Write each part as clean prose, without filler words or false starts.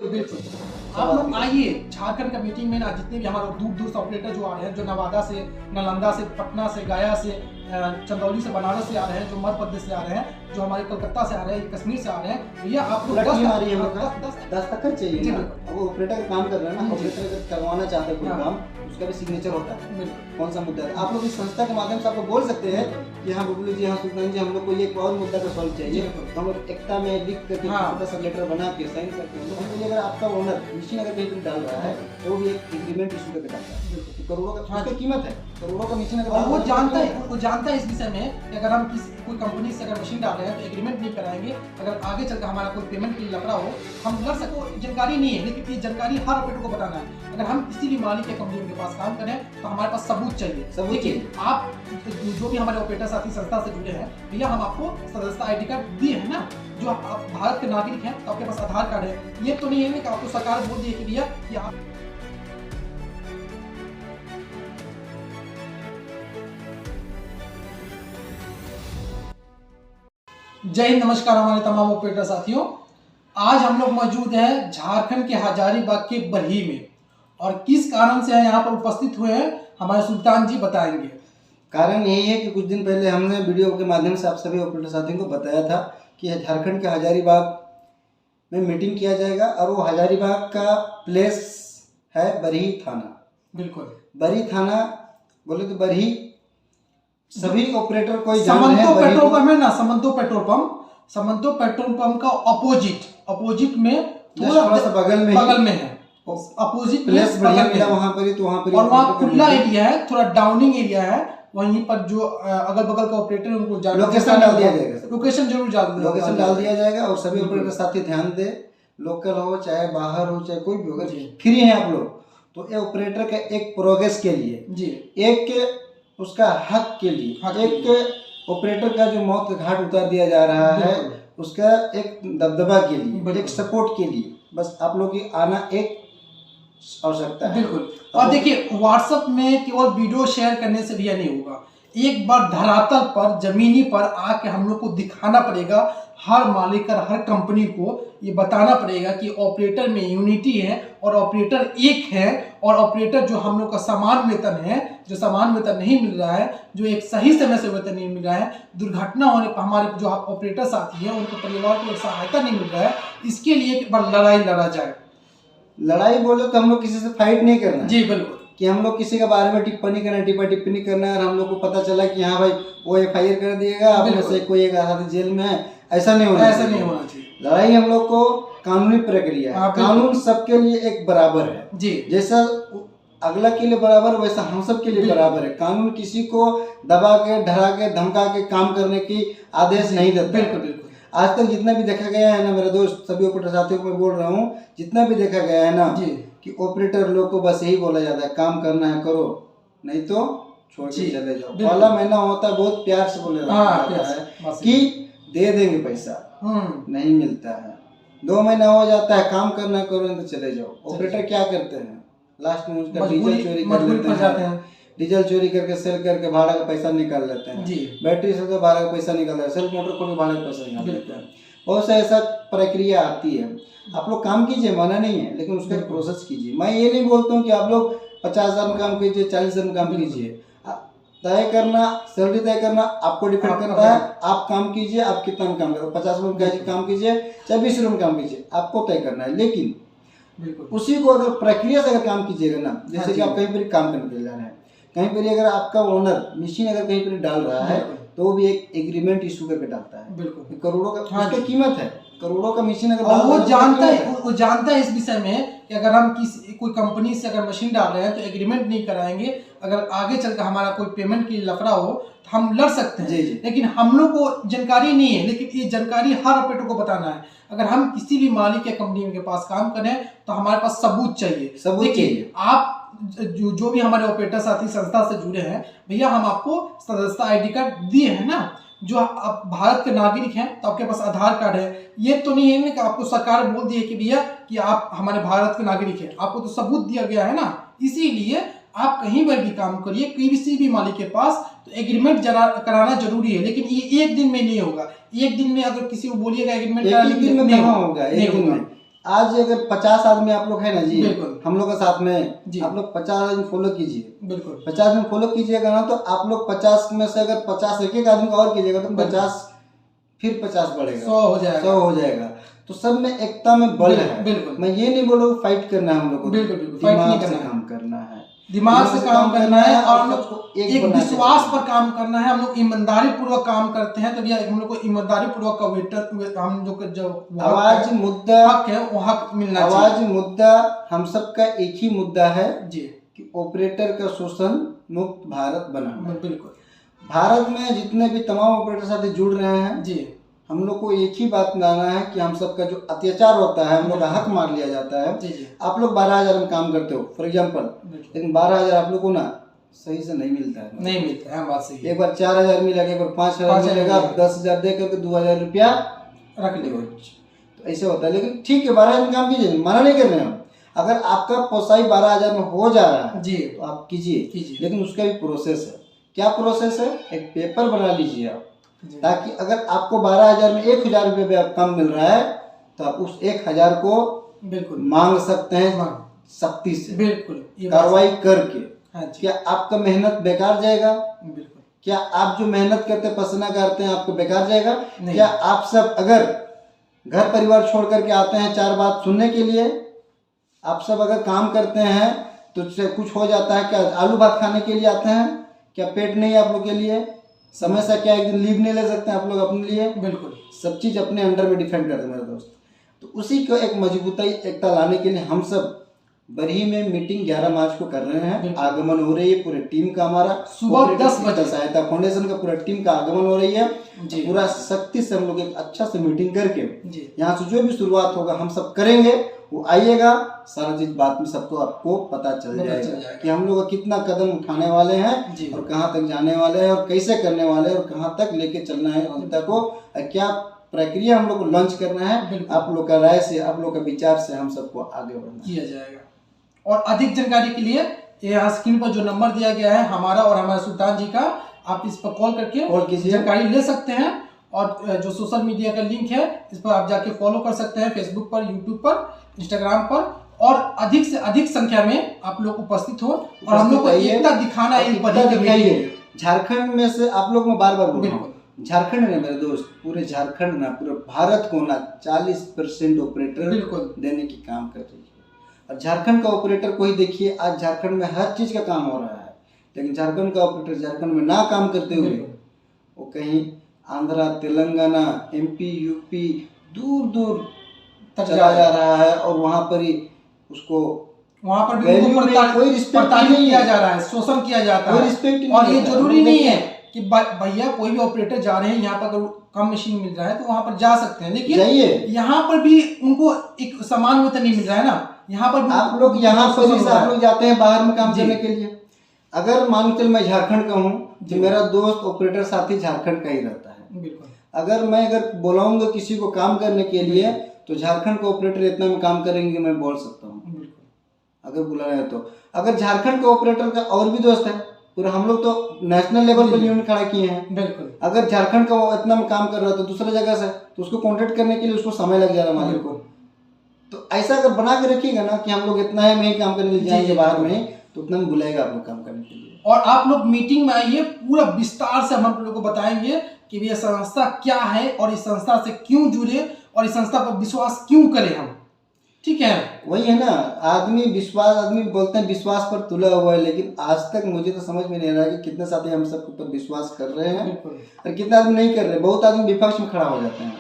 बिल्कुल। आप लोग आइए झारखंड का मीटिंग में ना, जितने भी हमारे दूर दूर से ऑपरेटर जो आ रहे हैं, जो नवादा से, नालंदा से, पटना से, गया से, चंदौली से, बनारस से आ रहे हैं, जो मध्य प्रदेश से आ रहे हैं, जो हमारे कलकत्ता से आ रहे हैं, कश्मीर से आ रहे हैं, भैया आप लोग दस्तखत चाहिए ना। वो ऑपरेटर काम कर रहा है ना, ऑपरेटर अगर करवाना चाहते हैं कोई काम, उसका भी सिग्नेचर होता है। कौन सा मुद्दा है, आप लोग इस संस्था के माध्यम से आपको बोल सकते हैं कि हाँ बबलू जी, हाँ सुल्तान जी, हम लोग को ये और मुद्दा का सॉल्व चाहिए, तो हम लोग एकता में लिख करके छोटा सा लेटर बना के साइन करके हम लोग, अगर आपका ओनर मशीन अगर कहीं पर डाल रहा है तो वो भी एक एग्रीमेंट इशू करके डालता है। करोड़ों का उसकी कीमत है, करोड़ों का मशीन अगर वो जानता है इस विषय में कि अगर हम किसी कोई कंपनी से अगर मशीन डाल रहे हैं तो एग्रीमेंट नहीं कराएंगे, अगर आगे चलकर हमारा कोई पेमेंट के लिए लफड़ा हो हम लड़ सको। जानकारी नहीं है, लेकिन ये जानकारी हर ऑपरेटर को बताना है। अगर हम किसी भी मालिक या कंपनी के पास काम करें तो हमारे पास सबूत चाहिए। देखिए, आप जो भी हमारे ऑपरेटर साथी संस्था से जुड़े हैं, भैया हम आपको सदस्यता ID कार्ड दिए हैं ना। जो आप भारत के नागरिक हैं तो आपके पास आधार कार्ड है। ये तो नहीं है कि आपको सरकार बोल दी कि भैया कि आप जय हिंद, नमस्कार हमारे तमाम ऑपरेटर साथियों। आज हम लोग मौजूद हैं झारखंड के हजारीबाग के बरही में, और किस कारण से यहाँ पर उपस्थित हुए हैं हमारे सुल्तान जी बताएंगे। कारण यही है कि कुछ दिन पहले हमने वीडियो के माध्यम से आप सभी ऑपरेटर साथियों को बताया था कि झारखंड के हजारीबाग में मीटिंग किया जाएगा, और वो हजारीबाग का प्लेस है बरही थाना। बिल्कुल, बरही थाना बोले तो बरही सभी ऑपरेटर को समंतो पेट्रोल पंप है ना, समंतो पेट्रोल पंप का अपोजिट में थोड़ा सा बगल में है, अपोजिट प्लेस बढ़िया मिला वहाँ पर ही, तो वहाँ पर और वहाँ खुला एरिया है, थोड़ा डाउनिंग एरिया है। वहीं पर जो अगल बगल का ऑपरेटर उनको लोकेशन डाल दिया जाएगा, लोकेशन जरूर डाल दिया जाएगा। और सभी ऑपरेटर साथी ध्यान दे, लोकल हो चाहे बाहर हो चाहे कोई भी, अगर फ्री है आप लोग तो ये ऑपरेटर के एक प्रोग्रेस के लिए जी, एक उसका हक के लिए, एक ऑपरेटर का जो मौत का घाट उतार दिया जा रहा है उसका एक दबदबा के लिए, एक सपोर्ट के लिए, बस आप लोग की आना एक आवश्यकता है। बिल्कुल। और देखिए, व्हाट्सएप में केवल वीडियो शेयर करने से भी नहीं होगा, एक बार धरातल पर, जमीनी पर आके हम लोग को दिखाना पड़ेगा। हर मालिक और हर कंपनी को ये बताना पड़ेगा कि ऑपरेटर में यूनिटी है और ऑपरेटर एक है, और ऑपरेटर जो हम लोग का समान वेतन है, जो समान वेतन नहीं मिल रहा है, जो एक सही समय से वेतन नहीं मिल रहा है, दुर्घटना होने पर हमारे जो ऑपरेटर साथी है उनके परिवार को सहायता नहीं मिल रहा है, इसके लिए एक बार लड़ाई लड़ा जाए। लड़ाई बोलो तो हम लोग किसी से फाइट नहीं करना जी, बिल्कुल, कि हम लोग किसी के बारे में टिप्पणी करना, टिप्पणी करना है, और हम लोग को पता चला कि हाँ भाई वो FIR कर दिएगा, आप में से कोई एक आदमी जेल में है, ऐसा नहीं होना चाहिए। लड़ाई हम लोग को कानूनी प्रक्रिया है, कानून सबके लिए एक बराबर है जी। जैसा अगला के लिए बराबर वैसा हम सब के लिए बराबर है। कानून किसी को दबा के, डरा के, धमका के काम करने की आदेश नहीं देता। बिल्कुल। आज तक जितना भी देखा गया है ना, मेरे दोस्त सभी ऑपरेटर साथियों को मैं बोल रहा हूँ, जितना भी देखा गया है ना कि ऑपरेटर लोग को बस यही बोला जाता है, काम करना है करो, नहीं तो छोड़ के चले जाओ। पहला महीना होता है बहुत प्यार से बोले जाता है कि दे देंगे पैसा, नहीं मिलता है। 2 महीना हो जाता है, काम करना करो नहीं तो चले जाओ। ऑपरेटर क्या करते हैं, लास्ट में उसका डीजल चोरी कर लेते हैं, डीजल चोरी करके सेल करके भाड़ा का पैसा निकाल लेते हैं, बैटरी से भाड़ा का पैसा निकाल लेते हैं, सेल्फ मोटर को भाड़ा का पैसा निकाल लेते हैं। बहुत सा ऐसा प्रक्रिया आती है। आप लोग काम कीजिए, मना नहीं है, लेकिन उसका प्रोसेस कीजिए। मैं ये नहीं बोलता हूँ कि आप लोग 50,000 में काम कीजिए, 40,000 में काम कीजिए। तय करना, सैलरी तय करना आपको डिपेंड करता है। आप काम कीजिए, आप कितना में काम करो, 50 रुपये में काम कीजिए चाहे 20 रुपये में काम कीजिए, आपको तय करना है। लेकिन उसी को अगर प्रक्रिया से अगर काम कीजिएगा ना, जैसे कि आप कहीं पर काम करने के लिए जा रहे हैं, कहीं पर अगर आपका ओनर मशीन अगर कहीं पर डाल रहा है तो वो भी एक एग्रीमेंट इशू करके डालता है। बिल्कुल, करोड़ों का उसकी कीमत है, करोड़ों का मशीन अगर वो जानता है इस विषय में कि अगर हम कोई कंपनी से अगर मशीन डाल रहे हैं तो एग्रीमेंट नहीं कराएंगे, अगर आगे चलकर हमारा कोई पेमेंट के लिए लफड़ा हो तो हम लड़ सकते हैं। लेकिन हम लोग को जानकारी नहीं है, लेकिन ये जानकारी हर ऑपरेटर को बताना है। अगर हम किसी भी मालिक या कंपनी के पास काम करें तो हमारे पास सबूत चाहिए। देखिए, आप जो भी हमारे ऑपरेटर साथी संस्था से जुड़े हैं, भैया हम आपको सदस्यता ID कार्ड दिए हैं ना। जो आप भारत के नागरिक हैं तो आपके पास आधार कार्ड है। ये तो नहीं है कि आपको सरकार बोल दी है कि भैया कि आप हमारे भारत के नागरिक हैं, आपको तो सबूत दिया गया है ना। इसीलिए आप कहीं पर भी काम करिए, किसी भी मालिक के पास, तो एग्रीमेंट कराना जरूरी है। लेकिन ये एक दिन में नहीं होगा। एक दिन में अगर किसी को बोलिएगा एग्रीमेंट कराने के लिए नहीं होगा, एक दिन में आज अगर 50 आदमी आप लोग है ना जी, बिल्कुल। हम लोग का साथ में जी। आप लोग 50 आदमी फॉलो कीजिए, बिल्कुल 50 आदमी फॉलो कीजिएगा ना, तो आप लोग 50 में से अगर 50 एक एक आदमी का और कीजिएगा तो 50 फिर 50 बढ़ेगा, 100 हो जाएगा, 100 हो जाएगा। तो सब में एकता में बल है। बिल्कुल। मैं ये नहीं बोलूँ फाइट करना है हम लोग को, बिल्कुल फाइट नहीं दिमाग से करना है, काम करना है, दिमाग से काम करना है और हम लोग सबको एक बना के विश्वास चलना पर काम करना है। हम लोग ईमानदारी पूर्वक काम करते हैं, तभी हम लोग को ईमानदारी पूर्वक का वेतन, हम लोग जो आवाज मुद्दा हक है वो हक मिलना चाहिए। आवाज मुद्दा हम सबका एक ही मुद्दा है जी कि ऑपरेटर का शोषण मुक्त भारत बनाना। बिल्कुल। भारत में जितने भी तमाम ऑपरेटर साथी जुड़ रहे हैं जी, हम लोग को एक ही बात लाना है कि हम सबका जो अत्याचार होता है, हम लोग का हक मार लिया जाता है। जी जी आप लोग 12,000 में काम करते हो फॉर एग्जाम्पल, लेकिन 12,000 आप लोग को ना सही से नहीं मिलता है, नहीं मिलता है, बात सही है। एक बार 4,000 मिलेगा, एक बार 5,000 मिलेगा, 10,000 दे करके 2,000 रुपया रख लो, तो ऐसे होता है। लेकिन ठीक है 12,000 में काम कीजिए, मना नहीं कर रहे हैं। अगर आपका पोसाई 12,000 में हो जा रहा है जी तो आप कीजिए, कीजिए। लेकिन उसका भी प्रोसेस है। क्या प्रोसेस है? एक पेपर बना लीजिए आप, ताकि अगर आपको 12,000 में 1,000 रुपये भी कम मिल रहा है तो आप उस 1,000 को बिल्कुल मांग सकते हैं सख्ती से, बिल्कुल कार्रवाई करके। हाँ जी, क्या आपका मेहनत बेकार जाएगा? बिल्कुल क्या आप जो मेहनत करते पसीना करते हैं आपको बेकार जाएगा? नहीं। क्या आप सब अगर घर परिवार छोड़ करके आते हैं 4 बात सुनने के लिए, आप सब अगर काम करते हैं तो कुछ हो जाता है, क्या आलू भात खाने के लिए आते हैं? क्या पेट नहीं है आप लोग के लिए? समय से क्या एक दिन लीव नहीं ले सकते हैं आप लोग अपने लिए? बिल्कुल सब चीज़ अपने अंडर में डिफेंड करते हैं मेरे दोस्त। तो उसी को एक मजबूती एकता लाने के लिए हम सब बरही में मीटिंग 11 मार्च को कर रहे हैं। आगमन हो रही है पूरे टीम का, हमारा सुबह 10 बजे सहायता फाउंडेशन का पूरा टीम का आगमन हो रही है जी। पूरा सख्ती से हम लोग एक अच्छा से मीटिंग करके जी। यहाँ से जो भी शुरुआत होगा हम सब करेंगे, वो आइएगा, सारा चीज बात में सबको आपको पता चल जाएगा कि हम लोग कितना कदम उठाने वाले हैं और कहाँ तक जाने वाले हैं और कैसे करने वाले हैं और कहाँ तक लेके चलना है जनता को, क्या प्रक्रिया हम लोग को लॉन्च करना है। आप लोग का राय से, आप लोग का विचार से हम सबको आगे बढ़ना किया जाएगा। और अधिक जानकारी के लिए यहाँ स्क्रीन पर जो नंबर दिया गया है हमारा और हमारे सुल्तान जी का, आप इस पर कॉल करके जानकारी ले सकते हैं। और जो सोशल मीडिया का लिंक है इस पर आप जाके फॉलो कर सकते हैं, फेसबुक पर, यूट्यूब पर, इंस्टाग्राम पर, और अधिक से अधिक संख्या में आप लोग उपस्थित हो और हम लोग को एकता दिखाना है। झारखंड में से आप लोग मैं बार बार बोल रहा हूँ, झारखंड ने मेरे दोस्त, पूरे झारखंड ना पूरे भारत को ना 40% ऑपरेटर देने की काम कर रही है। और झारखंड का ऑपरेटर को ही देखिए, आज झारखंड में हर चीज का काम हो रहा है, लेकिन झारखंड का ऑपरेटर झारखंड में ना काम करते हुए वो कहीं आंध्रा, तेलंगाना, MP, UP दूर दूर तक चला जा रहा है और वहां पर ही उसको वहां पर भी कोई रिस्पेक्ट नहीं किया जा रहा है, शोषण किया जाता है। और ये जरूरी नहीं है कि भैया कोई भी ऑपरेटर जा रहे हैं यहाँ पर अगर कम मशीन मिल रहा है तो वहां पर जा सकते हैं, लेकिन यहाँ पर भी उनको एक समान वेतन नहीं मिल रहा है ना। यहाँ पर आप लोग यहाँ पर ही आप लोग जाते हैं बाहर में काम करने के लिए। अगर मान चल मैं झारखंड का हूँ तो मेरा दोस्त ऑपरेटर साथी झारखंड का ही रहता है। अगर मैं बुलाऊंगा किसी को काम करने के लिए तो झारखंड का ऑपरेटर इतना में काम करेंगे मैं बोल सकता हूँ अगर बुला रहे हैं तो। अगर झारखंड का ऑपरेटर का और भी दोस्त है, पूरा हम लोग तो नेशनल लेवल पर यूनिट खड़ा किए हैं। बिल्कुल। अगर झारखंड का वो इतना में काम कर रहा है तो दूसरे जगह से तो उसको कॉन्टेक्ट करने के लिए उसको समय लग जा रहा है मालिक को। तो ऐसा अगर बना के रखिएगा ना कि हम लोग इतना है में ही काम करने के लिए जाएंगे बाहर में, तो उतना में बुलाएगा आप लोग काम करने के लिए। और आप लोग मीटिंग में आइए, पूरा विस्तार से हम लोग को बताएंगे कि ये संस्था क्या है और इस संस्था से क्यों जुड़े और इस संस्था पर विश्वास क्यों करें हम। ठीक है, वही है ना, आदमी बोलते हैं विश्वास पर तुला हुआ है, लेकिन आज तक मुझे तो समझ में नहीं आ रहा है कि कितने साथी हम सब ऊपर विश्वास कर रहे हैं और कितने आदमी नहीं कर रहे। बहुत आदमी विपक्ष में खड़ा हो जाते हैं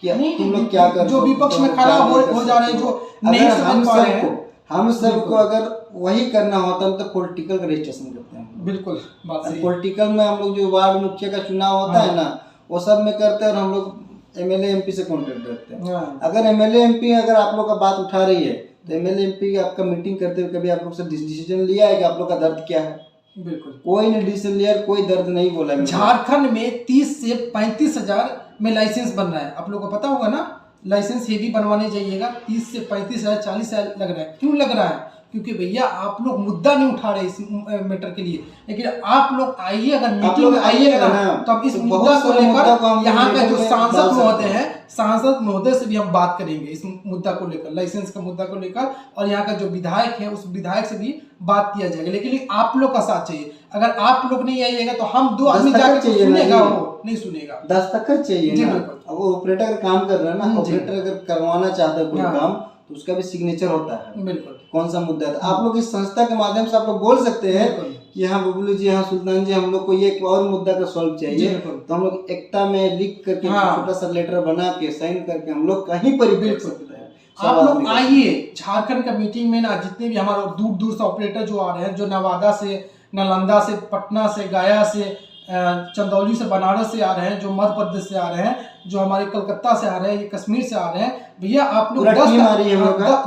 कि तुम लोग क्या कर, जो विपक्ष में खड़ा हो जा रहे हैं, जो नहीं समझ पा रहे हैं। हम सबको अगर वही करना होता तो पॉलिटिकल का रजिस्ट्रेशन करते हैं। बिल्कुल बात सही है। पॉलिटिकल में हम लोग जो वार्ड मुखिया का चुनाव होता है ना, वो सब में करते हैं और हम लोग MLA MP से कॉन्टेक्ट करते हैं। अगर MLA MP अगर आप लोग का बात उठा रही है तो MLA MP आपका मीटिंग करते हुए कभी आप लोग से डिसीजन लिया है कि आप लोग का दर्द क्या है? बिल्कुल कोई नहीं डिसीजन लिया, कोई दर्द नहीं बोला। झारखंड में 30 से 35 हजार में लाइसेंस बन रहा है, आप लोग को पता होगा ना। लाइसेंस हेवी बनवाने जाइएगा 30 से 35,000 40,000 लग रहा है। क्यों लग रहा है? क्योंकि भैया आप लोग मुद्दा नहीं उठा रहे इस मैटर के लिए, लेकिन आप लोग आइए, अगर मीटिंग में आइएगा ना तो अब इस मुद्दा को लेकर यहाँ का जो सांसद महोदय है, सांसद महोदय से भी हम बात करेंगे इस मुद्दा को लेकर, लाइसेंस का मुद्दा को लेकर, और यहाँ का जो विधायक है उस विधायक से भी बात किया जाएगा। लेकिन आप लोग का साथ चाहिए। अगर आप लोग नहीं आइएगा तो हम 2 आदमी जाके सुनेगा, वो नहीं सुनेगा। दस्तखत चाहिए ना। अब ऑपरेटर काम कर रहा है ना, ऑपरेटर अगर करवाना चाहता है कोई काम तो उसका भी सिग्नेचर होता है। बिल्कुल। कौन सा मुद्दा है, आप लोग इस संस्था के माध्यम से आप लोग बोल सकते हैं कि हाँ बबलू जी, हाँ सुल्तान जी, हम लोग को ये एक और मुद्दा का सॉल्व चाहिए, तो हम लोग एकता में लिख करके छोटा सा लेटर बना के साइन करके हम लोग कहीं पर भी सकते हैं। आप लोग आइए झारखंड का मीटिंग में ना, जितने भी हमारे दूर दूर से ऑपरेटर जो आ रहे हैं, जो नवादा से, नालंदा से, पटना से, गया से, चंदौली से, बनारस से आ रहे हैं, जो मध्य प्रदेश से आ रहे हैं, जो हमारे कलकत्ता से आ रहे हैं, ये कश्मीर से आ रहे हैं, भैया आप लोग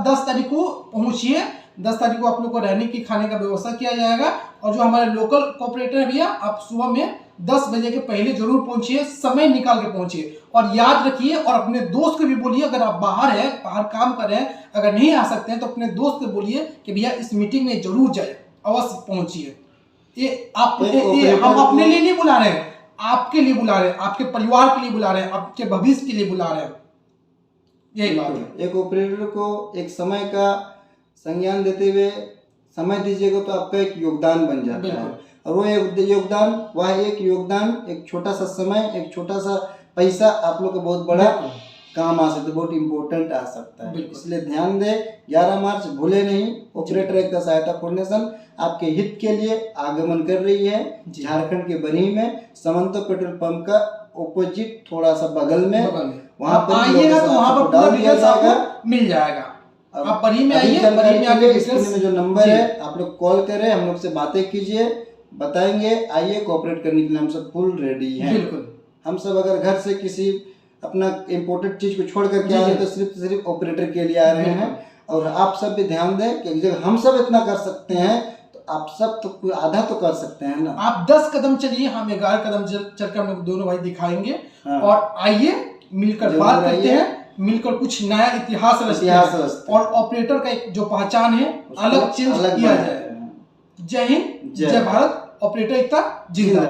10 तारीख को पहुंचिए। 10 तारीख को आप लोग को रहने की, खाने का व्यवस्था किया जाएगा। और जो हमारे लोकल कोऑपरेटर है भैया, आप सुबह में 10 बजे के पहले जरूर पहुंचिए, समय निकाल के पहुंचिए। और याद रखिए, और अपने दोस्त को भी बोलिए, अगर आप बाहर हैं, बाहर काम कर रहे हैं, अगर नहीं आ सकते हैं तो अपने दोस्त को बोलिए कि भैया इस मीटिंग में जरूर जाए, अवश्य पहुंचिए। ये हम अपने लिए नहीं बुला रहे हैं, आपके लिए बुला रहे हैं, आपके परिवार के लिए बुला रहे हैं, आपके भविष्य के लिए बुला रहे हैं। यही बात है। एक ऑपरेटर को एक समय का संज्ञान देते हुए समय दीजिएगा तो आपका एक योगदान बन जाता है। और वो एक योगदान, एक छोटा सा समय, एक छोटा सा पैसा आप लोग का बहुत बड़ा काम आ सकता है, बहुत इंपॉर्टेंट आ सकता है। इसलिए ध्यान दें, 11 मार्च भूले नहीं। ऑपरेटर एकता सहायता फाउंडेशन आपके हित के लिए आगमन कर रही है झारखंड के बरही में, समंतो पेट्रोल पंप का ऑपोजिट थोड़ा सा बगल में। वहाँ पर आइएगा तो वहाँ पर पूरा डिटेल्स आपको मिल जाएगा। आप बरही में आइए, बरही में आके डिस्क्रिप्शन में जो नंबर है आप लोग कॉल करें, हम लोग से बातें कीजिए, बताएंगे। आइए, कोऑपरेट करने के लिए हम सब फुल रेडी हैं। बिल्कुल। हम सब अगर घर से किसी अपना इम्पोर्टेंट चीज को छोड़ करके आ रहे हैं तो सिर्फ ऑपरेटर के लिए आ रहे हैं। और आप सब भी ध्यान दें कि जब हम सब इतना कर सकते हैं तो आप सब तो आधा तो कर सकते हैं ना। आप 10 कदम चलिए, हम 11 कदम चलकर हम लोग दोनों भाई दिखाएंगे। और आइए, मिलकर बात करते हैं, मिलकर कुछ नया इतिहास रचते हैं, और ऑपरेटर का एक जो पहचान है अलग चेंज किया जाए। जय हिंद, जय भारत, ऑपरेटर एकता जिंदाबाद।